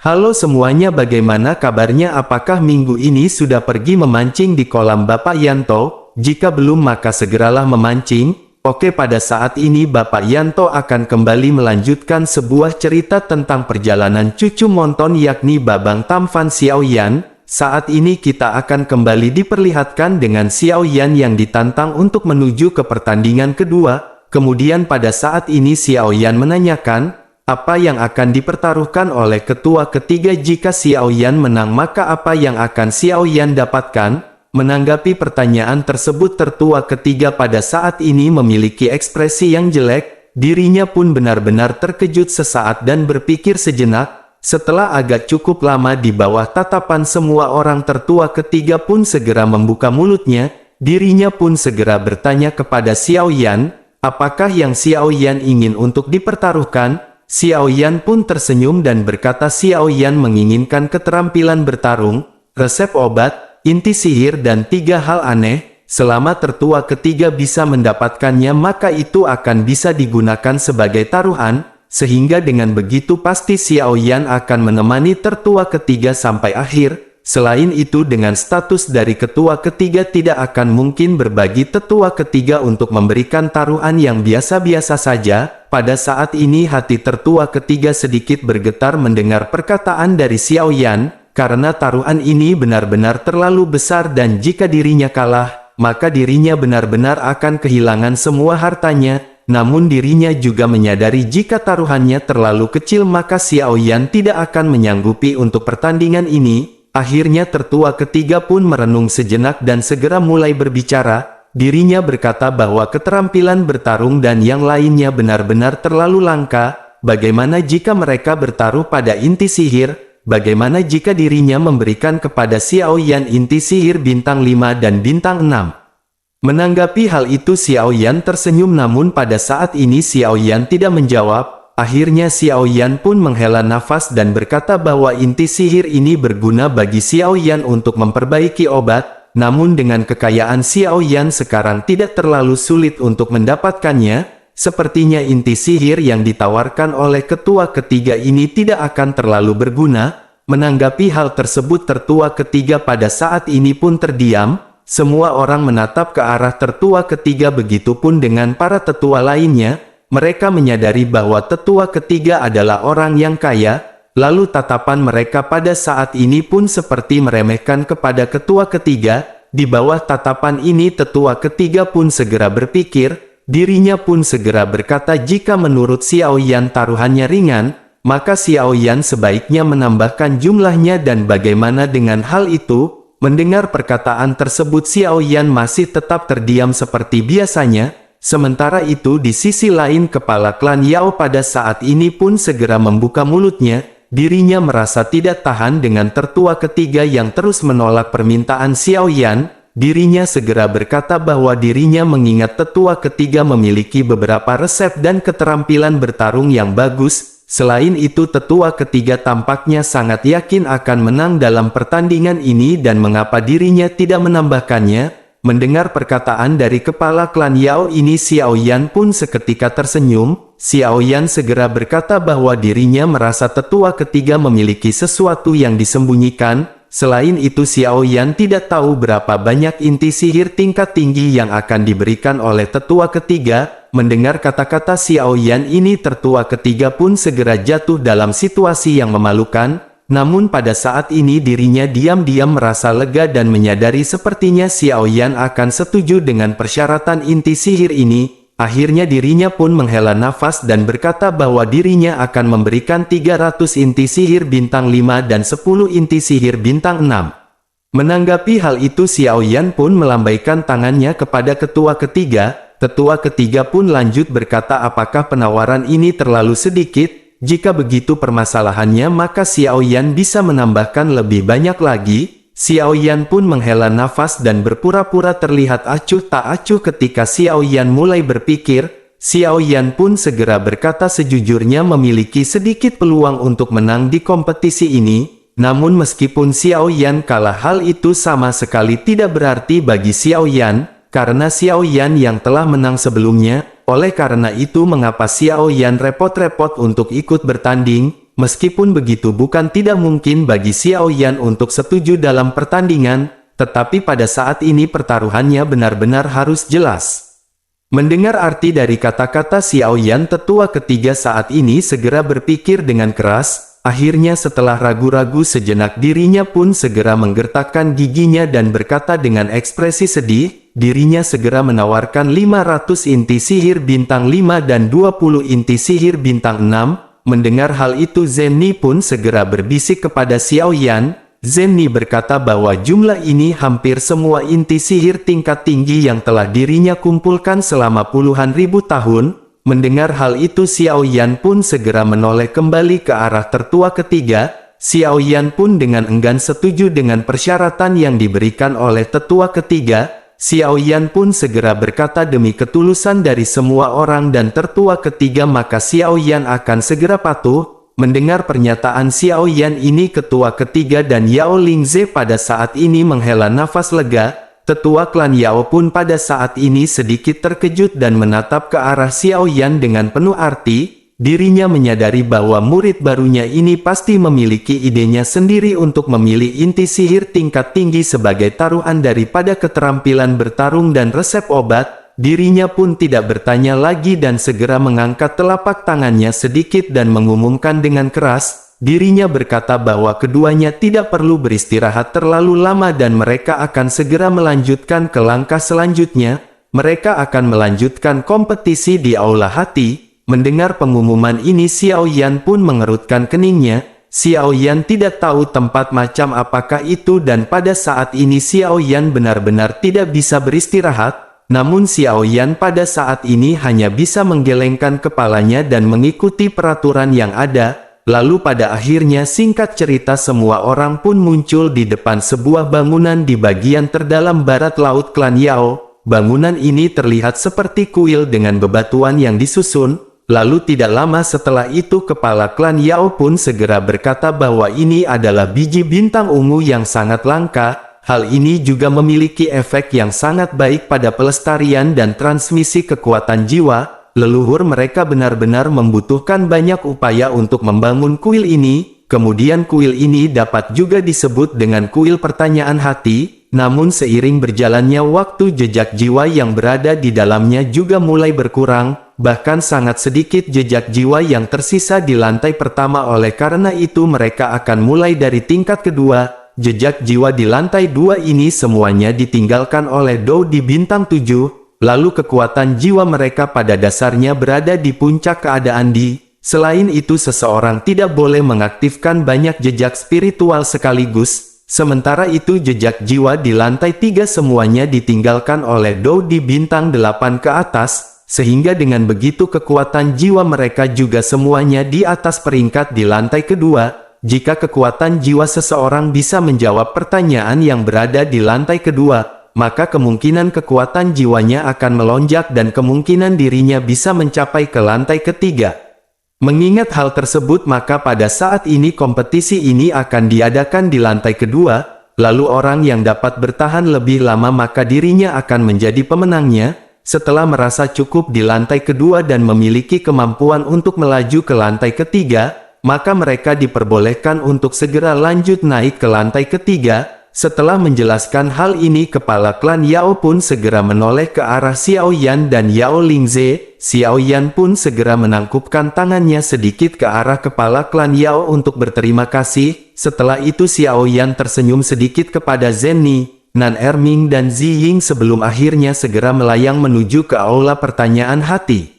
Halo semuanya, bagaimana kabarnya? Apakah minggu ini sudah pergi memancing di kolam Bapak Yanto? Jika belum maka segeralah memancing. Oke, pada saat ini Bapak Yanto akan kembali melanjutkan sebuah cerita tentang perjalanan cucu Monton yakni Babang Tamfan Xiaoyan. Saat ini kita akan kembali diperlihatkan dengan Xiaoyan yang ditantang untuk menuju ke pertandingan kedua. Kemudian pada saat ini Xiaoyan menanyakan, apa yang akan dipertaruhkan oleh ketua ketiga jika Xiaoyan menang, maka apa yang akan Xiaoyan dapatkan? Menanggapi pertanyaan tersebut, tertua ketiga pada saat ini memiliki ekspresi yang jelek. Dirinya pun benar-benar terkejut sesaat dan berpikir sejenak. Setelah agak cukup lama di bawah tatapan semua orang, tertua ketiga pun segera membuka mulutnya. Dirinya pun segera bertanya kepada Xiaoyan, apakah yang Xiaoyan ingin untuk dipertaruhkan? Xiaoyan pun tersenyum dan berkata Xiaoyan menginginkan keterampilan bertarung, resep obat, inti sihir dan 3 hal aneh. Selama tertua ketiga bisa mendapatkannya maka itu akan bisa digunakan sebagai taruhan, sehingga dengan begitu pasti Xiaoyan akan menemani tertua ketiga sampai akhir. Selain itu dengan status dari ketua ketiga tidak akan mungkin berbagi tetua ketiga untuk memberikan taruhan yang biasa-biasa saja. Pada saat ini hati tertua ketiga sedikit bergetar mendengar perkataan dari Xiaoyan, karena taruhan ini benar-benar terlalu besar dan jika dirinya kalah, maka dirinya benar-benar akan kehilangan semua hartanya. Namun dirinya juga menyadari jika taruhannya terlalu kecil maka Xiaoyan tidak akan menyanggupi untuk pertandingan ini. Akhirnya tertua ketiga pun merenung sejenak dan segera mulai berbicara. Dirinya berkata bahwa keterampilan bertarung dan yang lainnya benar-benar terlalu langka. Bagaimana jika mereka bertaruh pada inti sihir? Bagaimana jika dirinya memberikan kepada Xiaoyan inti sihir bintang 5 dan bintang 6? Menanggapi hal itu Xiaoyan tersenyum, namun pada saat ini Xiaoyan tidak menjawab. Akhirnya Xiaoyan pun menghela nafas dan berkata bahwa inti sihir ini berguna bagi Xiaoyan untuk memperbaiki obat. Namun dengan kekayaan Xiaoyan sekarang tidak terlalu sulit untuk mendapatkannya. Sepertinya inti sihir yang ditawarkan oleh ketua ketiga ini tidak akan terlalu berguna. Menanggapi hal tersebut tertua ketiga pada saat ini pun terdiam. Semua orang menatap ke arah tertua ketiga, begitupun dengan para tetua lainnya. Mereka menyadari bahwa tetua ketiga adalah orang yang kaya, lalu tatapan mereka pada saat ini pun seperti meremehkan kepada ketua ketiga. Di bawah tatapan ini tetua ketiga pun segera berpikir, dirinya pun segera berkata jika menurut Xiaoyan taruhannya ringan, maka Xiaoyan sebaiknya menambahkan jumlahnya. Dan bagaimana dengan hal itu? Mendengar perkataan tersebut Xiaoyan masih tetap terdiam seperti biasanya. Sementara itu di sisi lain kepala klan Yao pada saat ini pun segera membuka mulutnya. Dirinya merasa tidak tahan dengan tertua ketiga yang terus menolak permintaan Xiaoyan. Dirinya segera berkata bahwa dirinya mengingat tetua ketiga memiliki beberapa resep dan keterampilan bertarung yang bagus. Selain itu tetua ketiga tampaknya sangat yakin akan menang dalam pertandingan ini dan mengapa dirinya tidak menambahkannya. Mendengar perkataan dari kepala klan Yao ini Xiaoyan pun seketika tersenyum. Xiaoyan segera berkata bahwa dirinya merasa tetua ketiga memiliki sesuatu yang disembunyikan. Selain itu Xiaoyan tidak tahu berapa banyak inti sihir tingkat tinggi yang akan diberikan oleh tetua ketiga. Mendengar kata-kata Xiaoyan ini tertua ketiga pun segera jatuh dalam situasi yang memalukan. Namun pada saat ini dirinya diam-diam merasa lega dan menyadari sepertinya Xiaoyan akan setuju dengan persyaratan inti sihir ini. Akhirnya dirinya pun menghela nafas dan berkata bahwa dirinya akan memberikan 300 inti sihir bintang 5 dan 10 inti sihir bintang 6. Menanggapi hal itu Xiaoyan pun melambaikan tangannya kepada ketua ketiga. Tetua ketiga pun lanjut berkata apakah penawaran ini terlalu sedikit? Jika begitu permasalahannya maka Xiaoyan bisa menambahkan lebih banyak lagi. Xiaoyan pun menghela nafas dan berpura-pura terlihat acuh tak acuh. Ketika Xiaoyan mulai berpikir, Xiaoyan pun segera berkata sejujurnya memiliki sedikit peluang untuk menang di kompetisi ini. Namun meskipun Xiaoyan kalah hal itu sama sekali tidak berarti bagi Xiaoyan, karena Xiaoyan yang telah menang sebelumnya. Oleh karena itu mengapa Xiaoyan repot-repot untuk ikut bertanding? meskipun begitu bukan tidak mungkin bagi Xiao Yan untuk setuju dalam pertandingan, tetapi pada saat ini pertaruhannya benar-benar harus jelas. Mendengar arti dari kata-kata Xiao Yan, tetua ketiga saat ini segera berpikir dengan keras. Akhirnya setelah ragu-ragu sejenak dirinya pun segera menggertakkan giginya dan berkata dengan ekspresi sedih, dirinya segera menawarkan 500 inti sihir bintang 5 dan 20 inti sihir bintang 6. Mendengar hal itu Zenni pun segera berbisik kepada Xiao Yan. Zenni berkata bahwa jumlah ini hampir semua inti sihir tingkat tinggi yang telah dirinya kumpulkan selama puluhan ribu tahun. Mendengar hal itu Xiao Yan pun segera menoleh kembali ke arah tertua ketiga. Xiao Yan pun dengan enggan setuju dengan persyaratan yang diberikan oleh tetua ketiga. Xiao Yan pun segera berkata demi ketulusan dari semua orang dan tertua ketiga maka Xiao Yan akan segera patuh. Mendengar pernyataan Xiao Yan ini ketua ketiga dan Yao Lingze pada saat ini menghela nafas lega. Tetua klan Yao pun pada saat ini sedikit terkejut dan menatap ke arah Xiao Yan dengan penuh arti. Dirinya menyadari bahwa murid barunya ini pasti memiliki idenya sendiri untuk memilih inti sihir tingkat tinggi sebagai taruhan daripada keterampilan bertarung dan resep obat. Dirinya pun tidak bertanya lagi dan segera mengangkat telapak tangannya sedikit dan mengumumkan dengan keras. Dirinya berkata bahwa keduanya tidak perlu beristirahat terlalu lama dan mereka akan segera melanjutkan ke langkah selanjutnya. Mereka akan melanjutkan kompetisi di Aula Hati. Mendengar pengumuman ini Xiao Yan pun mengerutkan keningnya. Xiao Yan tidak tahu tempat macam apakah itu dan pada saat ini Xiao Yan benar-benar tidak bisa beristirahat. Namun Xiao Yan pada saat ini hanya bisa menggelengkan kepalanya dan mengikuti peraturan yang ada. Lalu pada akhirnya singkat cerita semua orang pun muncul di depan sebuah bangunan di bagian terdalam barat laut klan Yao. Bangunan ini terlihat seperti kuil dengan bebatuan yang disusun. Lalu tidak lama setelah itu kepala klan Yao pun segera berkata bahwa ini adalah biji bintang ungu yang sangat langka. Hal ini juga memiliki efek yang sangat baik pada pelestarian dan transmisi kekuatan jiwa. Leluhur mereka benar-benar membutuhkan banyak upaya untuk membangun kuil ini. Kemudian kuil ini dapat juga disebut dengan kuil pertanyaan hati. Namun seiring berjalannya waktu jejak jiwa yang berada di dalamnya juga mulai berkurang. Bahkan sangat sedikit jejak jiwa yang tersisa di lantai pertama. Oleh karena itu mereka akan mulai dari tingkat kedua. Jejak jiwa di lantai 2 ini semuanya ditinggalkan oleh Dou di bintang 7. Lalu kekuatan jiwa mereka pada dasarnya berada di puncak keadaan di. Selain itu seseorang tidak boleh mengaktifkan banyak jejak spiritual sekaligus. Sementara itu jejak jiwa di lantai 3 semuanya ditinggalkan oleh Dou di bintang 8 ke atas. Sehingga dengan begitu kekuatan jiwa mereka juga semuanya di atas peringkat di lantai kedua. Jika kekuatan jiwa seseorang bisa menjawab pertanyaan yang berada di lantai kedua, maka kemungkinan kekuatan jiwanya akan melonjak dan kemungkinan dirinya bisa mencapai ke lantai ketiga. Mengingat hal tersebut maka pada saat ini kompetisi ini akan diadakan di lantai kedua, lalu orang yang dapat bertahan lebih lama maka dirinya akan menjadi pemenangnya. Setelah merasa cukup di lantai kedua dan memiliki kemampuan untuk melaju ke lantai ketiga, maka mereka diperbolehkan untuk segera lanjut naik ke lantai ketiga. Setelah menjelaskan hal ini kepala klan Yao pun segera menoleh ke arah Xiao Yan dan Yao Lingze. Xiao Yan pun segera menangkupkan tangannya sedikit ke arah kepala klan Yao untuk berterima kasih. Setelah itu Xiao Yan tersenyum sedikit kepada Zenni, Nan Erming dan Zi Ying sebelum akhirnya segera melayang menuju ke aula pertanyaan hati.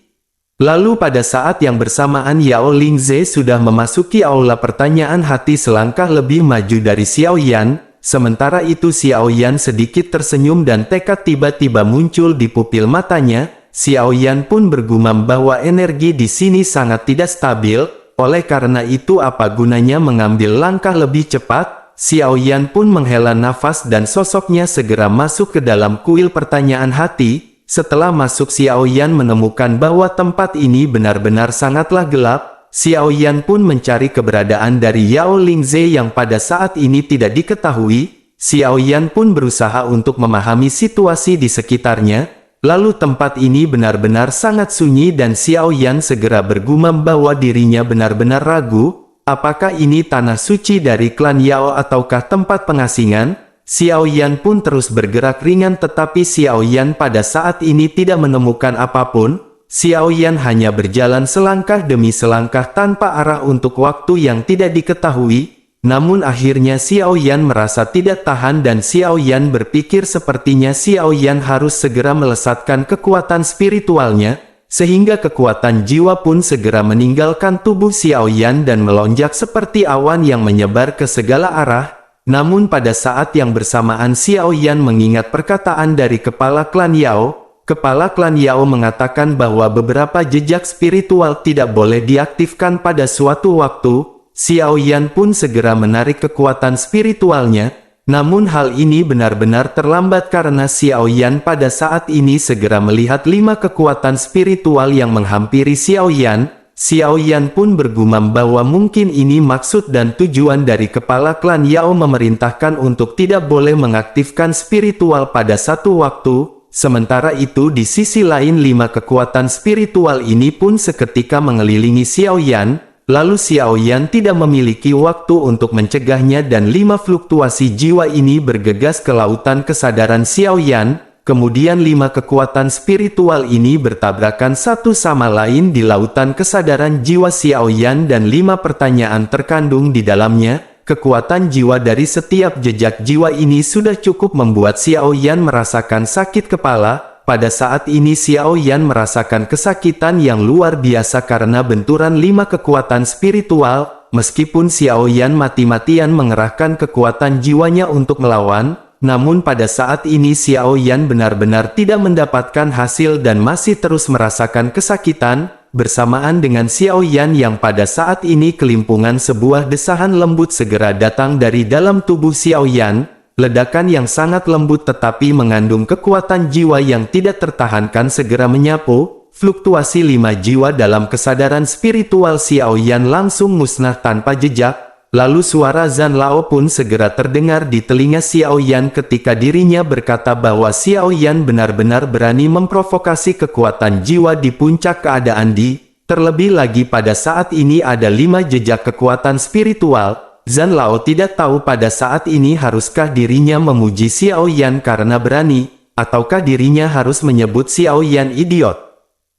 Lalu pada saat yang bersamaan Yao Lingze sudah memasuki aula pertanyaan hati selangkah lebih maju dari Xiao Yan. Sementara itu Xiao Yan sedikit tersenyum dan tekad tiba-tiba muncul di pupil matanya. Xiao Yan pun bergumam bahwa energi di sini sangat tidak stabil. Oleh karena itu apa gunanya mengambil langkah lebih cepat? Xiao Yan pun menghela nafas dan sosoknya segera masuk ke dalam kuil pertanyaan hati. Setelah masuk Xiao Yan menemukan bahwa tempat ini benar-benar sangatlah gelap. Xiao Yan pun mencari keberadaan dari Yao Lingze yang pada saat ini tidak diketahui. Xiao Yan pun berusaha untuk memahami situasi di sekitarnya. Lalu tempat ini benar-benar sangat sunyi dan Xiao Yan segera bergumam bahwa dirinya benar-benar ragu. apakah ini tanah suci dari klan Yao ataukah tempat pengasingan? Xiao Yan pun terus bergerak ringan tetapi Xiao Yan pada saat ini tidak menemukan apapun. Xiao Yan hanya berjalan selangkah demi selangkah tanpa arah untuk waktu yang tidak diketahui. Namun akhirnya Xiao Yan merasa tidak tahan dan Xiao Yan berpikir sepertinya Xiao Yan harus segera melesatkan kekuatan spiritualnya, sehingga kekuatan jiwa pun segera meninggalkan tubuh Xiao Yan dan melonjak seperti awan yang menyebar ke segala arah. Namun pada saat yang bersamaan Xiao Yan mengingat perkataan dari kepala klan Yao. Kepala klan Yao mengatakan bahwa beberapa jejak spiritual tidak boleh diaktifkan pada suatu waktu. Xiao Yan pun segera menarik kekuatan spiritualnya, namun hal ini benar-benar terlambat karena Xiao Yan pada saat ini segera melihat 5 kekuatan spiritual yang menghampiri Xiao Yan. Xiao Yan pun bergumam bahwa mungkin ini maksud dan tujuan dari kepala klan Yao memerintahkan untuk tidak boleh mengaktifkan spiritual pada satu waktu. Sementara itu di sisi lain 5 kekuatan spiritual ini pun seketika mengelilingi Xiao Yan. Lalu Xiao Yan tidak memiliki waktu untuk mencegahnya dan 5 fluktuasi jiwa ini bergegas ke lautan kesadaran Xiao Yan. Kemudian 5 kekuatan spiritual ini bertabrakan satu sama lain di lautan kesadaran jiwa Xiao Yan dan 5 pertanyaan terkandung di dalamnya. Kekuatan jiwa dari setiap jejak jiwa ini sudah cukup membuat Xiao Yan merasakan sakit kepala. Pada saat ini Xiao Yan merasakan kesakitan yang luar biasa karena benturan 5 kekuatan spiritual. Meskipun Xiao Yan mati-matian mengerahkan kekuatan jiwanya untuk melawan, namun pada saat ini Xiao Yan benar-benar tidak mendapatkan hasil dan masih terus merasakan kesakitan. Bersamaan dengan Xiao Yan yang pada saat ini kelimpungan sebuah desahan lembut segera datang dari dalam tubuh Xiao Yan. Ledakan yang sangat lembut tetapi mengandung kekuatan jiwa yang tidak tertahankan segera menyapu. Fluktuasi 5 jiwa dalam kesadaran spiritual Xiao Yan langsung musnah tanpa jejak. Lalu suara Zhan Lao pun segera terdengar di telinga Xiao Yan ketika dirinya berkata bahwa Xiao Yan benar-benar berani memprovokasi kekuatan jiwa di puncak keadaan terlebih lagi pada saat ini ada 5 jejak kekuatan spiritual. Zhan Lao tidak tahu pada saat ini haruskah dirinya memuji Xiao Yan karena berani, ataukah dirinya harus menyebut Xiao Yan idiot.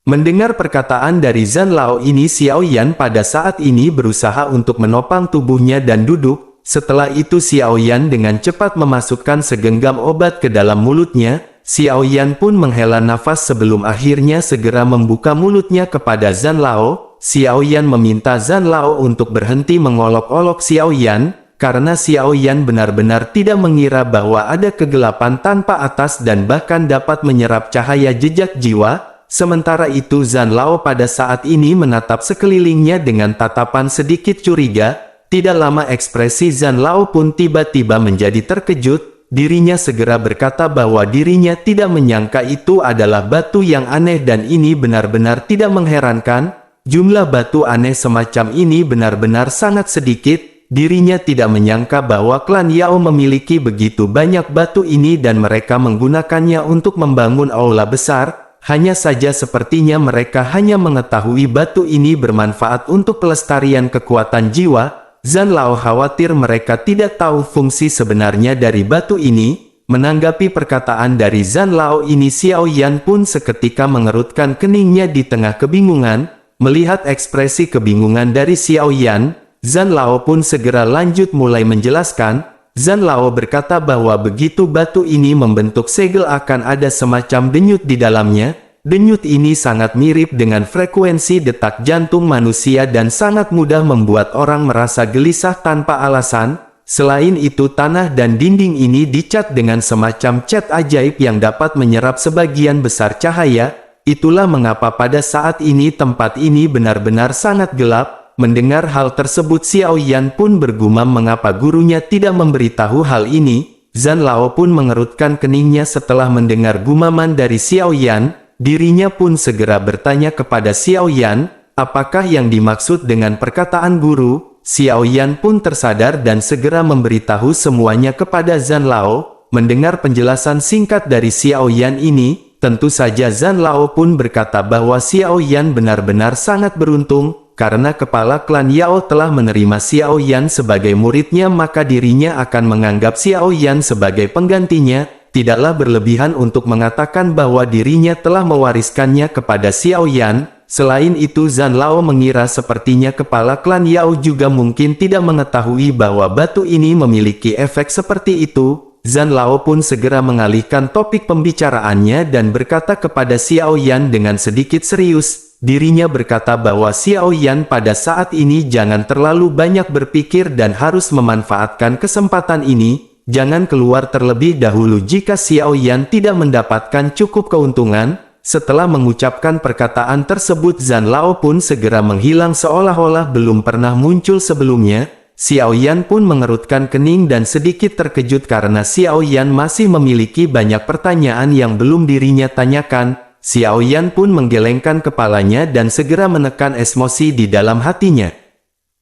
Mendengar perkataan dari Zhan Lao ini Xiao Yan pada saat ini berusaha untuk menopang tubuhnya dan duduk. Setelah itu Xiao Yan dengan cepat memasukkan segenggam obat ke dalam mulutnya. Xiao Yan pun menghela nafas sebelum akhirnya segera membuka mulutnya kepada Zhan Lao. Xiao Yan meminta Zhan Lao untuk berhenti mengolok-olok Xiao Yan, karena Xiao Yan benar-benar tidak mengira bahwa ada kegelapan tanpa atas dan bahkan dapat menyerap cahaya jejak jiwa. Sementara itu Zhan Lao pada saat ini menatap sekelilingnya dengan tatapan sedikit curiga. Tidak lama ekspresi Zhan Lao pun tiba-tiba menjadi terkejut. Dirinya segera berkata bahwa dirinya tidak menyangka itu adalah batu yang aneh dan ini benar-benar tidak mengherankan. Jumlah batu aneh semacam ini benar-benar sangat sedikit. Dirinya tidak menyangka bahwa klan Yao memiliki begitu banyak batu ini dan mereka menggunakannya untuk membangun aula besar. Hanya saja sepertinya mereka hanya mengetahui batu ini bermanfaat untuk pelestarian kekuatan jiwa. Zhan Lao khawatir mereka tidak tahu fungsi sebenarnya dari batu ini. Menanggapi perkataan dari Zhan Lao ini Xiao Yan pun seketika mengerutkan keningnya di tengah kebingungan. Melihat ekspresi kebingungan dari Xiao Yan, Zhan Lao pun segera lanjut mulai menjelaskan. Zhan Lao berkata bahwa begitu batu ini membentuk segel akan ada semacam denyut di dalamnya. Denyut ini sangat mirip dengan frekuensi detak jantung manusia dan sangat mudah membuat orang merasa gelisah tanpa alasan. Selain itu tanah dan dinding ini dicat dengan semacam cat ajaib yang dapat menyerap sebagian besar cahaya. Itulah mengapa pada saat ini tempat ini benar-benar sangat gelap. Mendengar hal tersebut Xiao Yan pun bergumam mengapa gurunya tidak memberitahu hal ini. Zhan Lao pun mengerutkan keningnya setelah mendengar gumaman dari Xiao Yan. Dirinya pun segera bertanya kepada Xiao Yan, apakah yang dimaksud dengan perkataan guru? Xiao Yan pun tersadar dan segera memberitahu semuanya kepada Zhan Lao. Mendengar penjelasan singkat dari Xiao Yan ini, tentu saja Zhan Lao pun berkata bahwa Xiao Yan benar-benar sangat beruntung. karena kepala klan Yao telah menerima Xiao Yan sebagai muridnya maka dirinya akan menganggap Xiao Yan sebagai penggantinya. Tidaklah berlebihan untuk mengatakan bahwa dirinya telah mewariskannya kepada Xiao Yan. Selain itu Zhan Lao mengira sepertinya kepala klan Yao juga mungkin tidak mengetahui bahwa batu ini memiliki efek seperti itu. Zhan Lao pun segera mengalihkan topik pembicaraannya dan berkata kepada Xiao Yan dengan sedikit serius. Dirinya berkata bahwa Xiao Yan pada saat ini jangan terlalu banyak berpikir dan harus memanfaatkan kesempatan ini. Jangan keluar terlebih dahulu jika Xiao Yan tidak mendapatkan cukup keuntungan. Setelah mengucapkan perkataan tersebut Zhan Lao pun segera menghilang seolah-olah belum pernah muncul sebelumnya. Xiao Yan pun mengerutkan kening dan sedikit terkejut karena Xiao Yan masih memiliki banyak pertanyaan yang belum dirinya tanyakan. Xiao Yan pun menggelengkan kepalanya dan segera menekan emosi di dalam hatinya.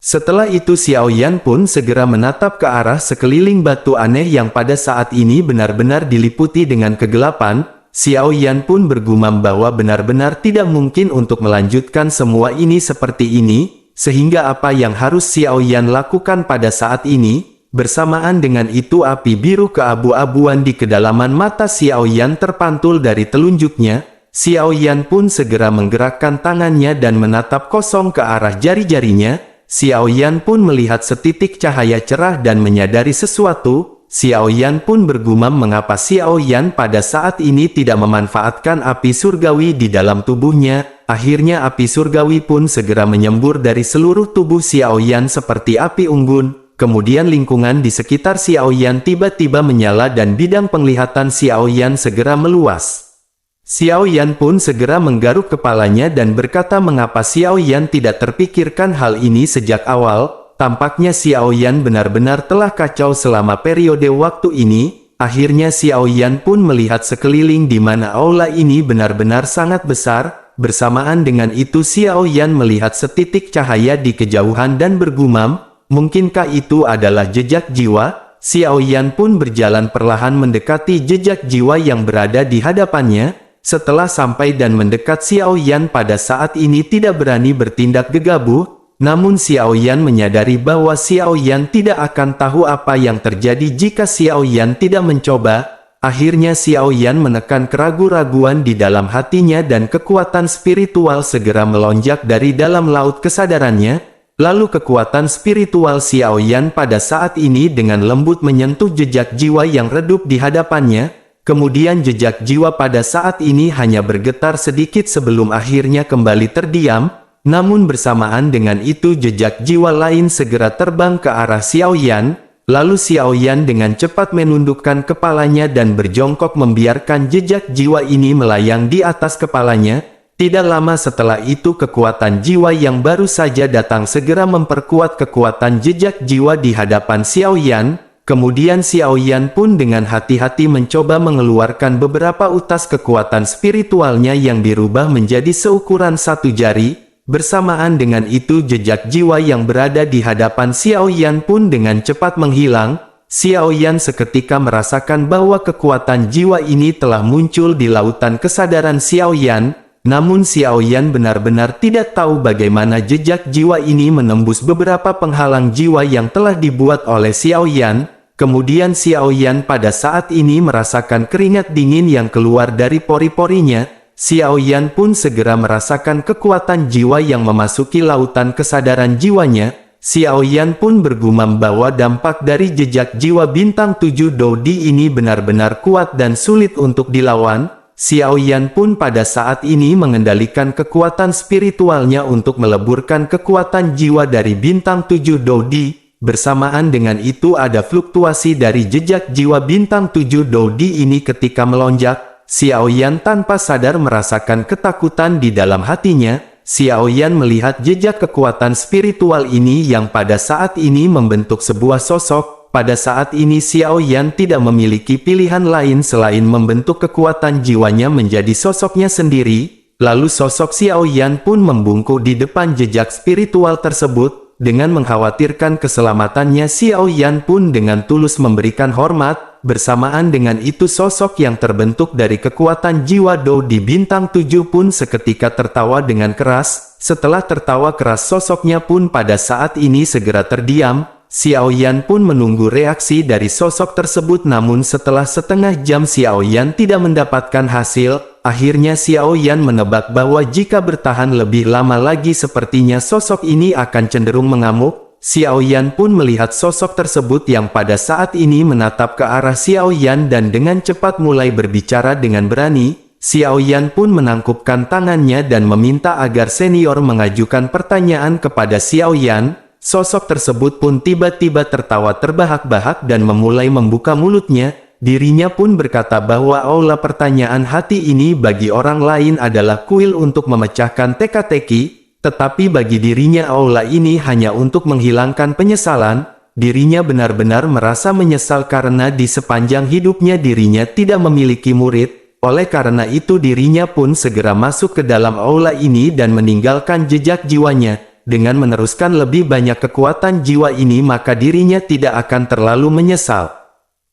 Setelah itu Xiao Yan pun segera menatap ke arah sekeliling batu aneh yang pada saat ini benar-benar diliputi dengan kegelapan. Xiao Yan pun bergumam bahwa benar-benar tidak mungkin untuk melanjutkan semua ini seperti ini, sehingga apa yang harus Xiao Yan lakukan pada saat ini? Bersamaan dengan itu api biru keabu-abuan di kedalaman mata Xiao Yan terpantul dari telunjuknya. Xiao Yan pun segera menggerakkan tangannya dan menatap kosong ke arah jari-jarinya. Xiao Yan pun melihat setitik cahaya cerah dan menyadari sesuatu. Xiao Yan pun bergumam mengapa Xiao Yan pada saat ini tidak memanfaatkan api surgawi di dalam tubuhnya. Akhirnya api surgawi pun segera menyembur dari seluruh tubuh Xiao Yan seperti api unggun. Kemudian lingkungan di sekitar Xiao Yan tiba-tiba menyala dan bidang penglihatan Xiao Yan segera meluas. Xiao Yan pun segera menggaruk kepalanya dan berkata mengapa Xiao Yan tidak terpikirkan hal ini sejak awal. Tampaknya Xiao Yan benar-benar telah kacau selama periode waktu ini. Akhirnya Xiao Yan pun melihat sekeliling di mana aula ini benar-benar sangat besar. Bersamaan dengan itu Xiao Yan melihat setitik cahaya di kejauhan dan bergumam, mungkinkah itu adalah jejak jiwa? Xiao Yan pun berjalan perlahan mendekati jejak jiwa yang berada di hadapannya. Setelah sampai dan mendekat Xiao Yan pada saat ini tidak berani bertindak gegabah, namun Xiao Yan menyadari bahwa Xiao Yan tidak akan tahu apa yang terjadi jika Xiao Yan tidak mencoba. Akhirnya Xiao Yan menekan keraguan-raguan di dalam hatinya dan kekuatan spiritual segera melonjak dari dalam laut kesadarannya. Lalu kekuatan spiritual Xiao Yan pada saat ini dengan lembut menyentuh jejak jiwa yang redup di hadapannya. Kemudian jejak jiwa pada saat ini hanya bergetar sedikit sebelum akhirnya kembali terdiam. Namun bersamaan dengan itu jejak jiwa lain segera terbang ke arah Xiao Yan. Lalu Xiao Yan dengan cepat menundukkan kepalanya dan berjongkok membiarkan jejak jiwa ini melayang di atas kepalanya. Tidak lama setelah itu kekuatan jiwa yang baru saja datang segera memperkuat kekuatan jejak jiwa di hadapan Xiao Yan. Kemudian Xiao Yan pun dengan hati-hati mencoba mengeluarkan beberapa utas kekuatan spiritualnya yang dirubah menjadi seukuran satu jari. Bersamaan dengan itu jejak jiwa yang berada di hadapan Xiao Yan pun dengan cepat menghilang. Xiao Yan seketika merasakan bahwa kekuatan jiwa ini telah muncul di lautan kesadaran Xiao Yan. Namun Xiao Yan benar-benar tidak tahu bagaimana jejak jiwa ini menembus beberapa penghalang jiwa yang telah dibuat oleh Xiao Yan. Kemudian Xiao Yan pada saat ini merasakan keringat dingin yang keluar dari pori-porinya. Xiao Yan pun segera merasakan kekuatan jiwa yang memasuki lautan kesadaran jiwanya. Xiao Yan pun bergumam bahwa dampak dari jejak jiwa bintang 7 Dodi ini benar-benar kuat dan sulit untuk dilawan. Xiao Yan pun pada saat ini mengendalikan kekuatan spiritualnya untuk meleburkan kekuatan jiwa dari bintang 7 Dodi. Bersamaan dengan itu ada fluktuasi dari jejak jiwa bintang 7 Dodi ini ketika melonjak. Xiao Yan tanpa sadar merasakan ketakutan di dalam hatinya. Xiao Yan melihat jejak kekuatan spiritual ini yang pada saat ini membentuk sebuah sosok. Pada saat ini Xiao Yan tidak memiliki pilihan lain selain membentuk kekuatan jiwanya menjadi sosoknya sendiri. Lalu sosok Xiao Yan pun membungkuk di depan jejak spiritual tersebut. Dengan mengkhawatirkan keselamatannya Xiao Yan pun dengan tulus memberikan hormat. bersamaan dengan itu sosok yang terbentuk dari kekuatan jiwa Dou di bintang 7 pun seketika tertawa dengan keras. Setelah tertawa keras sosoknya pun pada saat ini segera terdiam. Xiao Yan pun menunggu reaksi dari sosok tersebut, namun setelah setengah jam Xiao Yan tidak mendapatkan hasil. Akhirnya Xiao Yan menebak bahwa jika bertahan lebih lama lagi sepertinya sosok ini akan cenderung mengamuk. Xiao Yan pun melihat sosok tersebut yang pada saat ini menatap ke arah Xiao Yan dan dengan cepat mulai berbicara dengan berani. Xiao Yan pun menangkupkan tangannya dan meminta agar senior mengajukan pertanyaan kepada Xiao Yan. Sosok tersebut pun tiba-tiba tertawa terbahak-bahak dan memulai membuka mulutnya. Dirinya pun berkata bahwa aula pertanyaan hati ini bagi orang lain adalah kuil untuk memecahkan teka-teki. Tetapi bagi dirinya aula ini hanya untuk menghilangkan penyesalan. Dirinya benar-benar merasa menyesal karena di sepanjang hidupnya dirinya tidak memiliki murid. Oleh karena itu dirinya pun segera masuk ke dalam aula ini dan meninggalkan jejak jiwanya. Dengan meneruskan lebih banyak kekuatan jiwa ini maka dirinya tidak akan terlalu menyesal.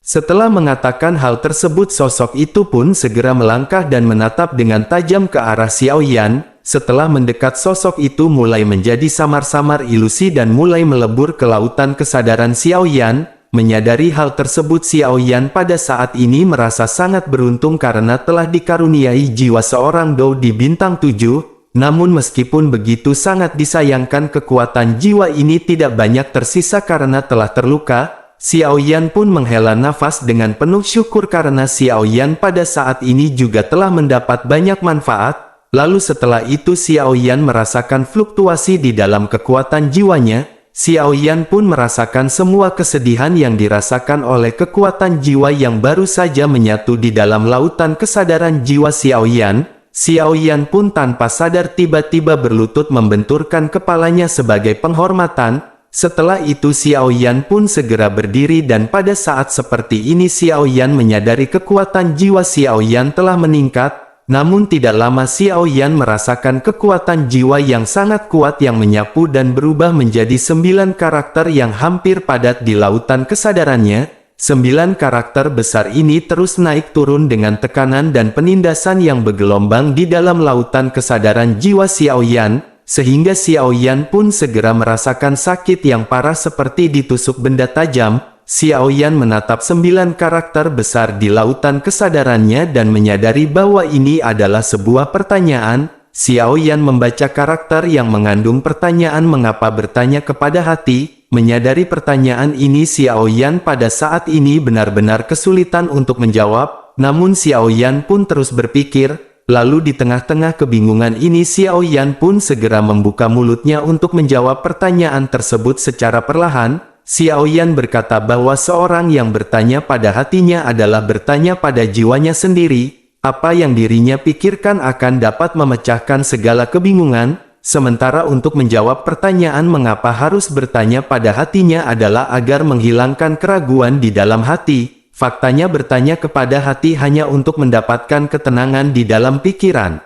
Setelah mengatakan hal tersebut sosok itu pun segera melangkah dan menatap dengan tajam ke arah Xiao Yan. Setelah mendekat sosok itu mulai menjadi samar-samar ilusi dan mulai melebur ke lautan kesadaran Xiao Yan. Menyadari hal tersebut Xiao Yan pada saat ini merasa sangat beruntung karena telah dikaruniai jiwa seorang Dou di bintang 7. Namun meskipun begitu sangat disayangkan kekuatan jiwa ini tidak banyak tersisa karena telah terluka. Xiao Yan pun menghela nafas dengan penuh syukur karena Xiao Yan pada saat ini juga telah mendapat banyak manfaat. Lalu setelah itu Xiao Yan merasakan fluktuasi di dalam kekuatan jiwanya. Xiao Yan pun merasakan semua kesedihan yang dirasakan oleh kekuatan jiwa yang baru saja menyatu di dalam lautan kesadaran jiwa Xiao Yan. Xiao Yan pun tanpa sadar tiba-tiba berlutut membenturkan kepalanya sebagai penghormatan. Setelah itu Xiao Yan pun segera berdiri dan pada saat seperti ini Xiao Yan menyadari kekuatan jiwa Xiao Yan telah meningkat. Namun tidak lama Xiao Yan merasakan kekuatan jiwa yang sangat kuat yang menyapu dan berubah menjadi 9 karakter yang hampir padat di lautan kesadarannya. 9 karakter besar ini terus naik turun dengan tekanan dan penindasan yang bergelombang di dalam lautan kesadaran jiwa Xiao Yan, sehingga Xiao Yan pun segera merasakan sakit yang parah seperti ditusuk benda tajam. Xiao Yan menatap 9 karakter besar di lautan kesadarannya dan menyadari bahwa ini adalah sebuah pertanyaan. Xiao Yan membaca karakter yang mengandung pertanyaan mengapa bertanya kepada hati. Menyadari pertanyaan ini Xiao Yan pada saat ini benar-benar kesulitan untuk menjawab. Namun Xiao Yan pun terus berpikir. Lalu di tengah-tengah kebingungan ini Xiao Yan pun segera membuka mulutnya untuk menjawab pertanyaan tersebut secara perlahan. Xiao Yan berkata bahwa seorang yang bertanya pada hatinya adalah bertanya pada jiwanya sendiri. Apa yang dirinya pikirkan akan dapat memecahkan segala kebingungan. Sementara untuk menjawab pertanyaan mengapa harus bertanya pada hatinya adalah agar menghilangkan keraguan di dalam hati. Faktanya bertanya kepada hati hanya untuk mendapatkan ketenangan di dalam pikiran.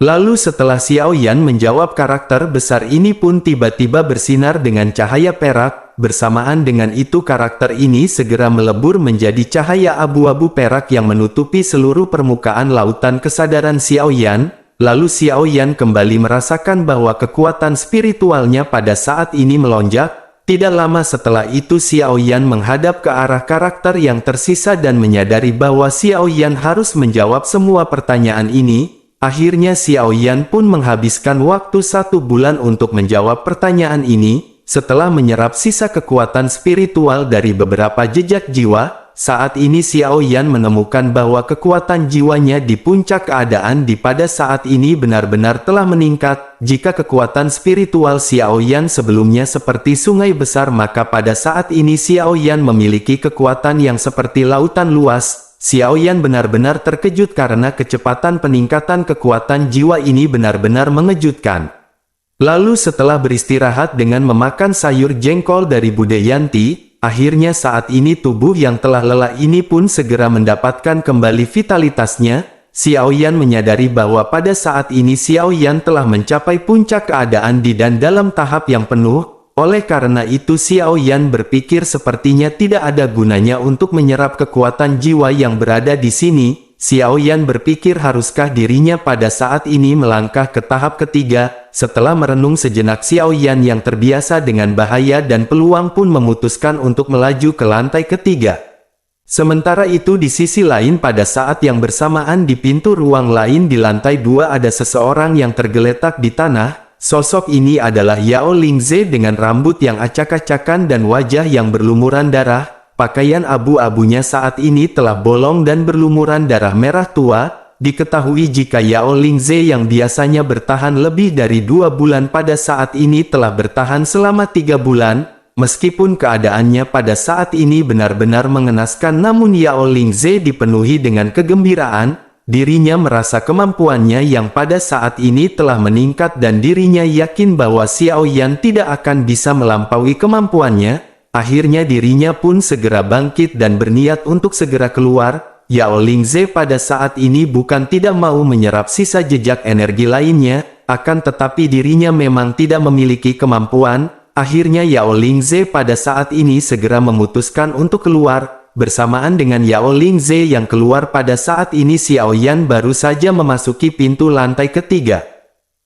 Lalu setelah Xiao Yan menjawab karakter besar ini pun tiba-tiba bersinar dengan cahaya perak. Bersamaan dengan itu karakter ini segera melebur menjadi cahaya abu-abu perak yang menutupi seluruh permukaan lautan kesadaran Xiao Yan. Lalu Xiao Yan kembali merasakan bahwa kekuatan spiritualnya pada saat ini melonjak. Tidak lama setelah itu Xiao Yan menghadap ke arah karakter yang tersisa dan menyadari bahwa Xiao Yan harus menjawab semua pertanyaan ini. Akhirnya Xiao Yan pun menghabiskan waktu 1 bulan untuk menjawab pertanyaan ini. Setelah menyerap sisa kekuatan spiritual dari beberapa jejak jiwa, saat ini Xiao Yan menemukan bahwa kekuatan jiwanya di puncak keadaan di pada saat ini benar-benar telah meningkat. Jika kekuatan spiritual Xiao Yan sebelumnya seperti sungai besar maka pada saat ini Xiao Yan memiliki kekuatan yang seperti lautan luas. Xiao Yan benar-benar terkejut karena kecepatan peningkatan kekuatan jiwa ini benar-benar mengejutkan. Lalu setelah beristirahat dengan memakan sayur jengkol dari Bude Yanti, akhirnya saat ini tubuh yang telah lelah ini pun segera mendapatkan kembali vitalitasnya. Xiao Yan menyadari bahwa pada saat ini Xiao Yan telah mencapai puncak keadaan dan dalam tahap yang penuh. Oleh karena itu Xiao Yan berpikir sepertinya tidak ada gunanya untuk menyerap kekuatan jiwa yang berada di sini. Xiao Yan berpikir haruskah dirinya pada saat ini melangkah ke tahap ketiga. Setelah merenung sejenak Xiao Yan yang terbiasa dengan bahaya dan peluang pun memutuskan untuk melaju ke lantai ketiga. Sementara itu di sisi lain pada saat yang bersamaan di pintu ruang lain di lantai 2 ada seseorang yang tergeletak di tanah. Sosok ini adalah Yao Lingze dengan rambut yang acak-acakan dan wajah yang berlumuran darah. Pakaian abu-abunya saat ini telah bolong dan berlumuran darah merah tua. Diketahui jika Yao Lingze yang biasanya bertahan lebih dari 2 bulan pada saat ini telah bertahan selama 3 bulan. Meskipun keadaannya pada saat ini benar-benar mengenaskan, namun Yao Lingze dipenuhi dengan kegembiraan. Dirinya merasa kemampuannya yang pada saat ini telah meningkat dan dirinya yakin bahwa Xiao Yan tidak akan bisa melampaui kemampuannya. Akhirnya dirinya pun segera bangkit dan berniat untuk segera keluar. Yao Lingze pada saat ini bukan tidak mau menyerap sisa jejak energi lainnya, akan tetapi dirinya memang tidak memiliki kemampuan. Akhirnya Yao Lingze pada saat ini segera memutuskan untuk keluar. Bersamaan dengan Yao Lingze yang keluar pada saat ini Xiao Yan baru saja memasuki pintu lantai ketiga.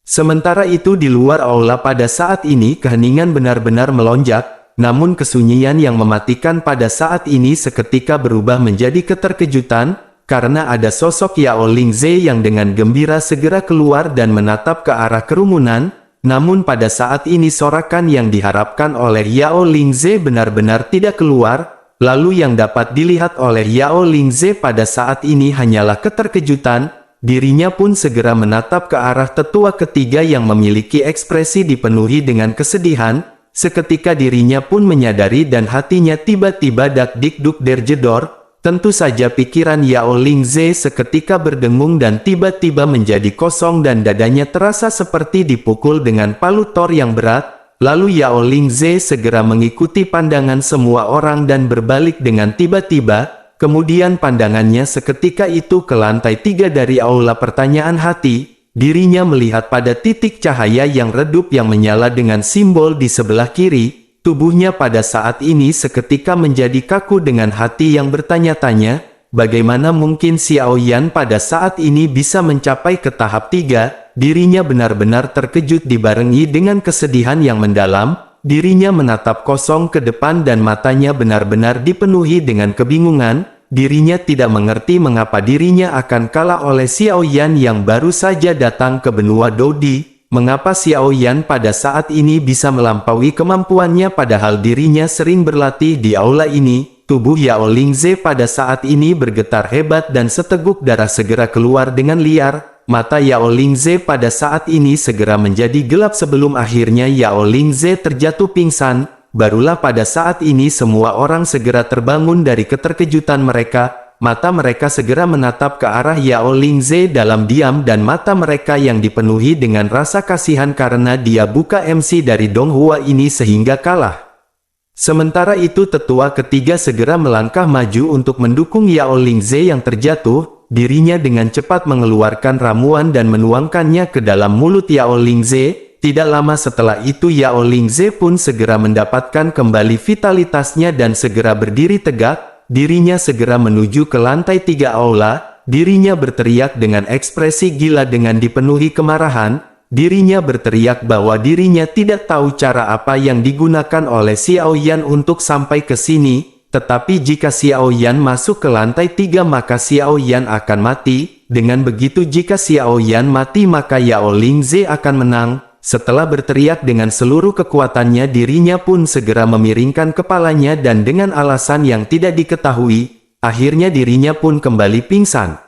Sementara itu di luar aula pada saat ini keheningan benar-benar melonjak, namun kesunyian yang mematikan pada saat ini seketika berubah menjadi keterkejutan, karena ada sosok Yao Lingze yang dengan gembira segera keluar dan menatap ke arah kerumunan. Namun pada saat ini sorakan yang diharapkan oleh Yao Lingze benar-benar tidak keluar. Lalu yang dapat dilihat oleh Yao Lingze pada saat ini hanyalah keterkejutan. Dirinya pun segera menatap ke arah tetua ketiga yang memiliki ekspresi dipenuhi dengan kesedihan. Seketika dirinya pun menyadari dan hatinya tiba-tiba dak-dik-duk derjedor. Tentu saja pikiran Yao Lingze seketika berdengung dan tiba-tiba menjadi kosong dan dadanya terasa seperti dipukul dengan palu Thor yang berat. Lalu Yao Lingze segera mengikuti pandangan semua orang dan berbalik dengan tiba-tiba. Kemudian pandangannya seketika itu ke lantai 3 dari aula pertanyaan hati. Dirinya melihat pada titik cahaya yang redup yang menyala dengan simbol di sebelah kiri. Tubuhnya pada saat ini seketika menjadi kaku dengan hati yang bertanya-tanya. Bagaimana mungkin Xiao Yan pada saat ini bisa mencapai ke tahap 3? Dirinya benar-benar terkejut dibarengi dengan kesedihan yang mendalam. Dirinya menatap kosong ke depan dan matanya benar-benar dipenuhi dengan kebingungan. Dirinya tidak mengerti mengapa dirinya akan kalah oleh Xiao Yan yang baru saja datang ke benua Dodi. Mengapa Xiao Yan pada saat ini bisa melampaui kemampuannya padahal dirinya sering berlatih di aula ini. Tubuh Yao Lingze pada saat ini bergetar hebat dan seteguk darah segera keluar dengan liar. Mata Yao Lingze pada saat ini segera menjadi gelap sebelum akhirnya Yao Lingze terjatuh pingsan. Barulah pada saat ini semua orang segera terbangun dari keterkejutan mereka. Mata mereka segera menatap ke arah Yao Lingze dalam diam dan mata mereka yang dipenuhi dengan rasa kasihan karena dia buka MC dari Donghua ini sehingga kalah. Sementara itu tetua ketiga segera melangkah maju untuk mendukung Yao Lingze yang terjatuh. Dirinya dengan cepat mengeluarkan ramuan dan menuangkannya ke dalam mulut Yao Lingze. Tidak lama setelah itu Yao Lingze pun segera mendapatkan kembali vitalitasnya dan segera berdiri tegak. Dirinya segera menuju ke lantai 3 aula. Dirinya berteriak dengan ekspresi gila dengan dipenuhi kemarahan. Dirinya berteriak bahwa dirinya tidak tahu cara apa yang digunakan oleh Xiao Yan untuk sampai ke sini. Tetapi jika Xiao Yan masuk ke lantai 3 maka Xiao Yan akan mati. Dengan begitu jika Xiao Yan mati maka Yao Lingze akan menang. Setelah berteriak dengan seluruh kekuatannya dirinya pun segera memiringkan kepalanya dan dengan alasan yang tidak diketahui, akhirnya dirinya pun kembali pingsan.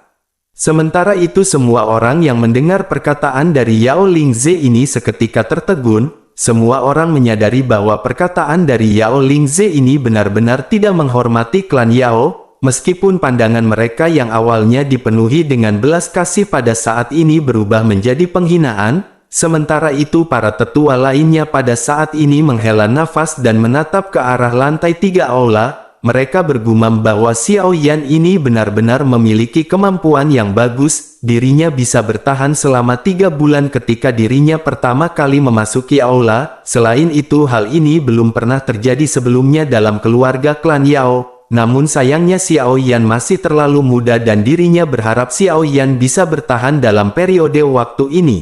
Sementara itu semua orang yang mendengar perkataan dari Yao Lingze ini seketika tertegun. Semua orang menyadari bahwa perkataan dari Yao Lingze ini benar-benar tidak menghormati klan Yao. Meskipun pandangan mereka yang awalnya dipenuhi dengan belas kasih pada saat ini berubah menjadi penghinaan. Sementara itu para tetua lainnya pada saat ini menghela nafas dan menatap ke arah lantai 3 aula. mereka bergumam bahwa Xiao Yan ini benar-benar memiliki kemampuan yang bagus, dirinya bisa bertahan selama 3 bulan ketika dirinya pertama kali memasuki aula. Selain itu hal ini belum pernah terjadi sebelumnya dalam keluarga klan Yao. Namun sayangnya Xiao Yan masih terlalu muda dan dirinya berharap Xiao Yan bisa bertahan dalam periode waktu ini.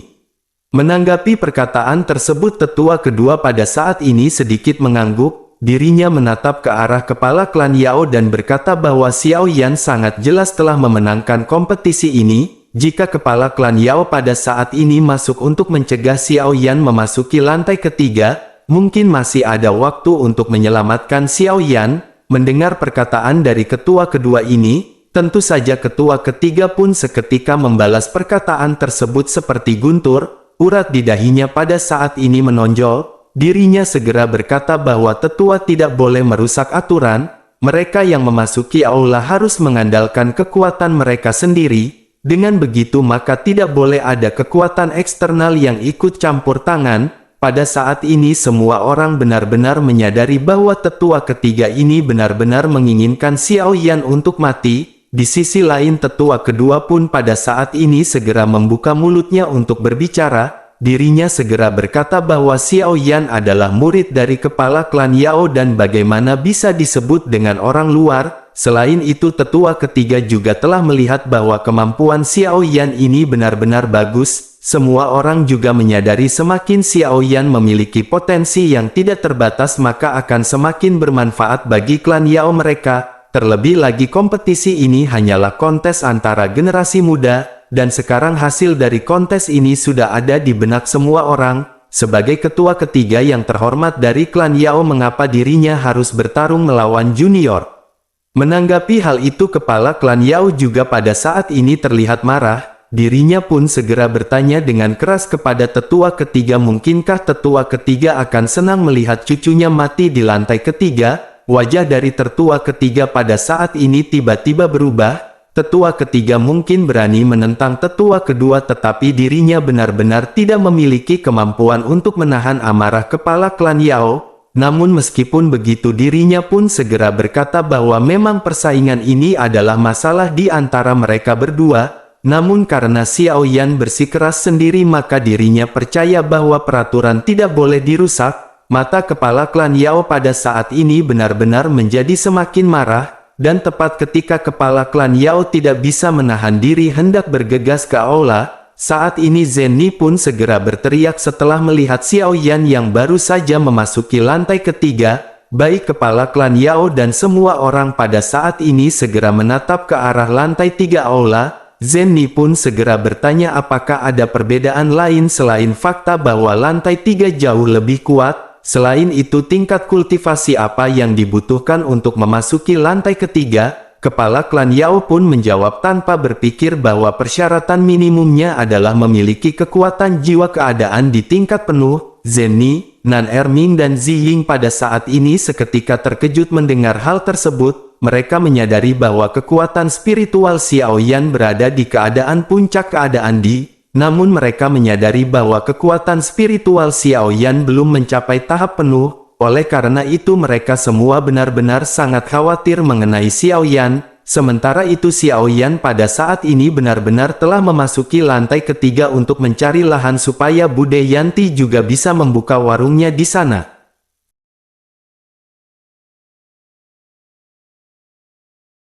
Menanggapi perkataan tersebut, tetua kedua pada saat ini sedikit mengangguk, dirinya menatap ke arah kepala klan Yao dan berkata bahwa Xiao Yan sangat jelas telah memenangkan kompetisi ini. Jika kepala klan Yao pada saat ini masuk untuk mencegah Xiao Yan memasuki lantai ketiga, mungkin masih ada waktu untuk menyelamatkan Xiao Yan. Mendengar perkataan dari ketua kedua ini, tentu saja ketua ketiga pun seketika membalas perkataan tersebut seperti guntur. Urat di dahinya pada saat ini menonjol. Dirinya segera berkata bahwa tetua tidak boleh merusak aturan. Mereka yang memasuki aula harus mengandalkan kekuatan mereka sendiri. Dengan begitu maka tidak boleh ada kekuatan eksternal yang ikut campur tangan. Pada saat ini semua orang benar-benar menyadari bahwa tetua ketiga ini benar-benar menginginkan Xiao Yan untuk mati. Di sisi lain tetua kedua pun pada saat ini segera membuka mulutnya untuk berbicara. Dirinya segera berkata bahwa Xiao Yan adalah murid dari kepala klan Yao dan bagaimana bisa disebut dengan orang luar. Selain itu tetua ketiga juga telah melihat bahwa kemampuan Xiao Yan ini benar-benar bagus. Semua orang juga menyadari semakin Xiao Yan memiliki potensi yang tidak terbatas maka akan semakin bermanfaat bagi klan Yao mereka. Terlebih lagi kompetisi ini hanyalah kontes antara generasi muda, dan sekarang hasil dari kontes ini sudah ada di benak semua orang. Sebagai ketua ketiga yang terhormat dari klan Yao, mengapa dirinya harus bertarung melawan junior? Menanggapi hal itu kepala klan Yao juga pada saat ini terlihat marah. Dirinya pun segera bertanya dengan keras kepada tetua ketiga, mungkinkah tetua ketiga akan senang melihat cucunya mati di lantai ketiga? Wajah dari tetua ketiga pada saat ini tiba-tiba berubah. Tetua ketiga mungkin berani menentang tetua kedua, tetapi dirinya benar-benar tidak memiliki kemampuan untuk menahan amarah kepala klan Yao. Namun meskipun begitu dirinya pun segera berkata bahwa memang persaingan ini adalah masalah di antara mereka berdua. Namun karena Xiao Yan bersikeras sendiri maka dirinya percaya bahwa peraturan tidak boleh dirusak. Mata kepala klan Yao pada saat ini benar-benar menjadi semakin marah. Dan tepat ketika kepala klan Yao tidak bisa menahan diri hendak bergegas ke aula, saat ini Zenny pun segera berteriak setelah melihat Xiao Yan yang baru saja memasuki lantai ketiga. Baik kepala klan Yao dan semua orang pada saat ini segera menatap ke arah lantai 3 aula. Zenny pun segera bertanya apakah ada perbedaan lain selain fakta bahwa lantai 3 jauh lebih kuat. Selain itu tingkat kultivasi apa yang dibutuhkan untuk memasuki lantai ketiga? Kepala klan Yao pun menjawab tanpa berpikir bahwa persyaratan minimumnya adalah memiliki kekuatan jiwa keadaan di tingkat penuh. Zenny, Nan Erming dan Ziying pada saat ini seketika terkejut mendengar hal tersebut. Mereka menyadari bahwa kekuatan spiritual Xiao Yan berada di keadaan puncak keadaan namun mereka menyadari bahwa kekuatan spiritual Xiao Yan belum mencapai tahap penuh. Oleh karena itu mereka semua benar-benar sangat khawatir mengenai Xiao Yan. Sementara itu Xiao Yan pada saat ini benar-benar telah memasuki lantai ketiga untuk mencari lahan supaya Bude Yanti juga bisa membuka warungnya di sana.